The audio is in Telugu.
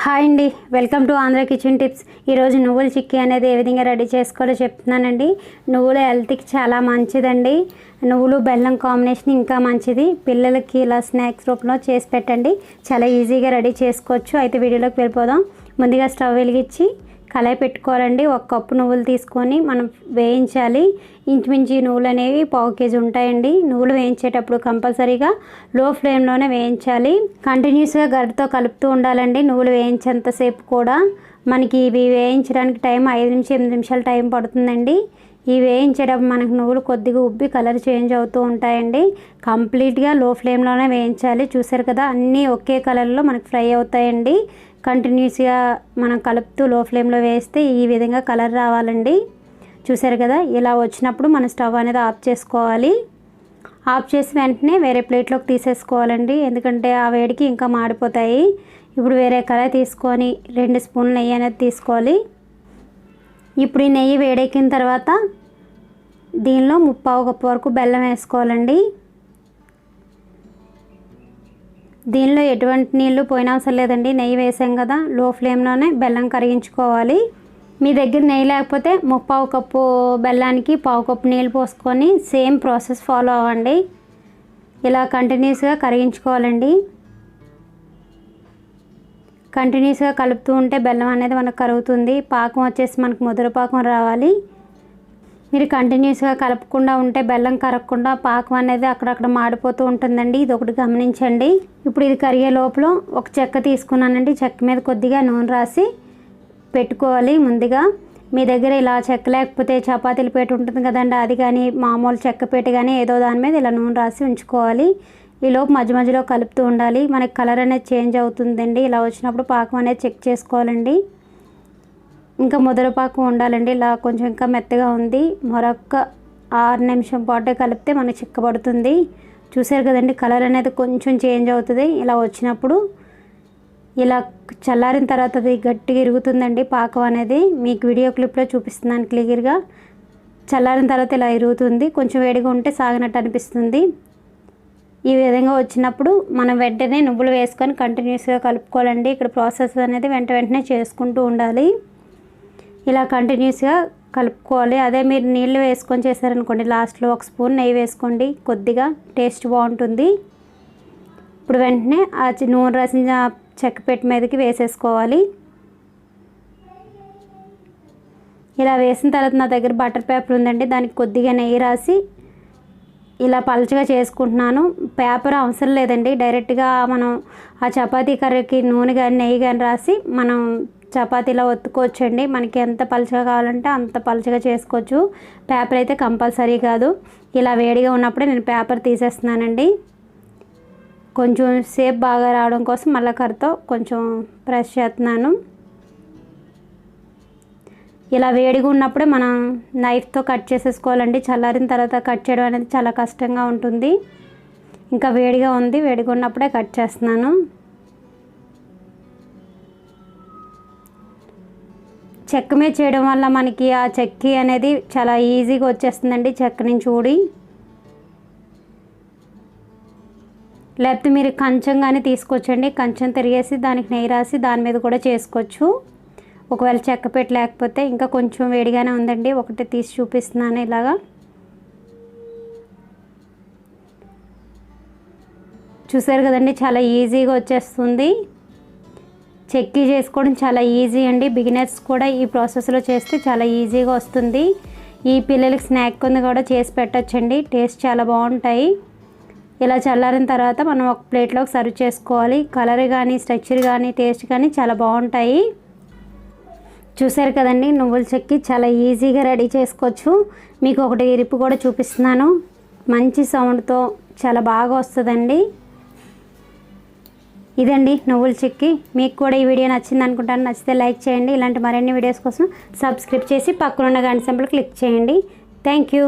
హాయ్ అండి, welcome to Andhra kitchen tips. ఈరోజు నువ్వుల చిక్కీ అనేది ఏ విధంగా రెడీ చేసుకోవాలో చెప్తున్నానండి. నువ్వులు హెల్త్కి చాలా మంచిదండి. నువ్వులు బెల్లం కాంబినేషన్ ఇంకా మంచిది. పిల్లలకి ఇలా స్నాక్స్ రూపంలో చేసి పెట్టండి, చాలా ఈజీగా రెడీ చేసుకోవచ్చు. అయితే వీడియోలోకి వెళ్ళిపోదాం. ముందుగా స్టవ్ వెలిగించి కళాయి పెట్టుకోవాలండి. 1 కప్పు నువ్వులు తీసుకొని మనం వేయించాలి. ఇంచుమించు నువ్వులు అనేవి 1/2 కేజీ ఉంటాయండి. నువ్వులు వేయించేటప్పుడు కంపల్సరీగా లో ఫ్లేమ్లోనే వేయించాలి. కంటిన్యూస్గా గరిటతో కలుపుతూ ఉండాలండి. నువ్వులు వేయించేంతసేపు కూడా మనకి ఇవి వేయించడానికి టైం 5 నుంచి 8 నిమిషాలు టైం పడుతుందండి. ఈ వేయించేటప్పుడు మనకు నువ్వులు కొద్దిగా ఉబ్బి కలర్ చేంజ్ అవుతూ ఉంటాయండి. కంప్లీట్గా లో ఫ్లేమ్లోనే వేయించాలి. చూసారు కదా, అన్నీ ఒకే కలర్లో మనకు ఫ్రై అవుతాయండి. కంటిన్యూస్గా మనం కలుపుతూ లో ఫ్లేమ్లో వేస్తే ఈ విధంగా కలర్ రావాలండి. చూసారు కదా, ఇలా వచ్చినప్పుడు మనం స్టవ్ అనేది ఆఫ్ చేసుకోవాలి. ఆఫ్ చేసి వెంటనే వేరే ప్లేట్లోకి తీసేసుకోవాలండి, ఎందుకంటే ఆ వేడికి ఇంకా మాడిపోతాయి. ఇప్పుడు వేరే కళాయి తీసుకొని 2 స్పూన్ల నెయ్యి అనేది తీసుకోవాలి. ఇప్పుడు ఈ నెయ్యి వేడెక్కిన తర్వాత దీనిలో 3/4 కప్పు వరకు బెల్లం వేసుకోవాలండి. దీనిలో ఎటువంటి నీళ్లు పోయిన అవసరం లేదండి, నెయ్యి వేసాం కదా. లో ఫ్లేమ్లోనే బెల్లం కరిగించుకోవాలి. మీ దగ్గర నెయ్యి లేకపోతే 3/4 కప్పు బెల్లానికి 1/4 కప్పు నీళ్ళు పోసుకొని సేమ్ ప్రాసెస్ ఫాలో అవ్వండి. ఇలా కంటిన్యూస్గా కరిగించుకోవాలండి. కంటిన్యూస్గా కలుపుతూ ఉంటే బెల్లం అనేది మనకు కరుగుతుంది. పాకం వచ్చేసి మనకు ముదురు పాకం రావాలి. మీరు కంటిన్యూస్గా కలపకుండా ఉంటే బెల్లం కరగకుండా పాకం అనేది అక్కడక్కడ మాడిపోతూ ఉంటుందండి. ఇది ఒకటి గమనించండి. ఇప్పుడు ఇది కరిగే లోపల ఒక చెక్క తీసుకున్నానండి. చెక్క మీద కొద్దిగా నూనె రాసి పెట్టుకోవాలి. ముందుగా మీ దగ్గర ఇలా చెక్క లేకపోతే చపాతీల పీట ఉంటుంది కదండి, అది కానీ మామూలు చెక్క పీట కానీ ఏదో దాని మీద ఇలా నూనె రాసి ఉంచుకోవాలి. ఈ లోపు మధ్య మధ్యలో కలుపుతూ ఉండాలి. మనకి కలర్ అనేది చేంజ్ అవుతుందండి. ఇలా వచ్చినప్పుడు పాకం అనేది చెక్ చేసుకోవాలండి. ఇంకా ముదరపాకు ఉండాలండి. ఇలా కొంచెం ఇంకా మెత్తగా ఉంది, మరొక 6 నిమిషం పాటు కలిపితే మనకు చిక్కబడుతుంది. చూసారు కదండి, కలర్ అనేది కొంచెం చేంజ్ అవుతుంది. ఇలా వచ్చినప్పుడు ఇలా చల్లారిన తర్వాత అది గట్టిగా ఇరుగుతుందండి పాకం అనేది. మీకు వీడియో క్లిప్లో చూపిస్తున్నాను క్లియర్గా. చల్లారిన తర్వాత ఇలా ఇరుగుతుంది. కొంచెం వేడిగా ఉంటే సాగినట్టు అనిపిస్తుంది. ఈ విధంగా వచ్చినప్పుడు మనం వెంటనే నువ్వులు వేసుకొని కంటిన్యూస్గా కలుపుకోవాలండి. ఇక్కడ ప్రాసెస్ అనేది వెంటనే చేసుకుంటూ ఉండాలి. ఇలా కంటిన్యూస్గా కలుపుకోవాలి. అదే మీరు నీళ్ళు వేసుకొని చేశారనుకోండి, లాస్ట్లో 1 స్పూన్ నెయ్యి వేసుకోండి, కొద్దిగా టేస్ట్ బాగుంటుంది. ఇప్పుడు వెంటనే ఆ నూనె రాసిన చెక్కపెట్టి మీదకి వేసేసుకోవాలి. ఇలా వేసిన తర్వాత నా దగ్గర బటర్ పేపర్ ఉందండి, దానికి కొద్దిగా నెయ్యి రాసి ఇలా పలచగా చేసుకుంటున్నాను. పేపర్ అవసరం లేదండి, డైరెక్ట్గా మనం ఆ చపాతీ కర్రకి నూనె కానీ నెయ్యి కానీ రాసి మనం చపాతీలా ఒత్తుకోవచ్చండి. మనకి ఎంత పలచగా కావాలంటే అంత పలచగా చేసుకోవచ్చు. పేపర్ అయితే కంపల్సరీ కాదు. ఇలా వేడిగా ఉన్నప్పుడే నేను పేపర్ తీసేస్తున్నానండి. కొంచెం సేపు బాగా రావడం కోసం మళ్ళీ కర్రతో కొంచెం ప్రెస్ చేస్తున్నాను. ఇలా వేడిగా ఉన్నప్పుడే మనం నైఫ్తో కట్ చేసేసుకోవాలండి. చల్లారిన తర్వాత కట్ చేయడం అనేది చాలా కష్టంగా ఉంటుంది. ఇంకా వేడిగా ఉంది, వేడిగా ఉన్నప్పుడే కట్ చేస్తున్నాను. చెక్క మీద చేయడం వల్ల మనకి ఆ చెక్కీ అనేది చాలా ఈజీగా వచ్చేస్తుందండి, చెక్క నుంచి ఊడి. లేకపోతే మీరు కంచం కానీ తీసుకోవచ్చండి. కంచం తిరిగేసి దానికి నెయ్యి రాసి దాని మీద కూడా చేసుకోవచ్చు. ఒకవేళ చెక్క పెట్టి లేకపోతే ఇంకా కొంచెం వేడిగానే ఉందండి, ఒకటి తీసి చూపిస్తున్నాను. ఇలాగా చూసారు కదండి, చాలా ఈజీగా వచ్చేస్తుంది. చెక్కీ చేసుకోవడం చాలా ఈజీ అండి. బిగినర్స్ కూడా ఈ ప్రాసెస్లో చేస్తే చాలా ఈజీగా వస్తుంది. ఈ పిల్లలకి స్నాక్ కింద కూడా చేసి పెట్టచ్చండి, టేస్ట్ చాలా బాగుంటాయి. ఇలా చల్లారిన తర్వాత మనం ఒక ప్లేట్లోకి సర్వ్ చేసుకోవాలి. కలర్ కానీ స్ట్రక్చర్ కానీ టేస్ట్ కానీ చాలా బాగుంటాయి. చూసారు కదండి, నువ్వుల చెక్కీ చాలా ఈజీగా రెడీ చేసుకోవచ్చు. మీకు ఒకటి ఇరుపు కూడా చూపిస్తున్నాను. మంచి సౌండ్తో చాలా బాగా వస్తుందండి. ఇదండి నువ్వుల చిక్కీ. మీకు కూడా ఈ వీడియో నచ్చింది అనుకుంటాను. నచ్చితే లైక్ చేయండి. ఇలాంటి మరిన్ని వీడియోస్ కోసం సబ్స్క్రైబ్ చేసి పక్కన ఉన్న గంట సింబల్ క్లిక్ చేయండి. Thank you.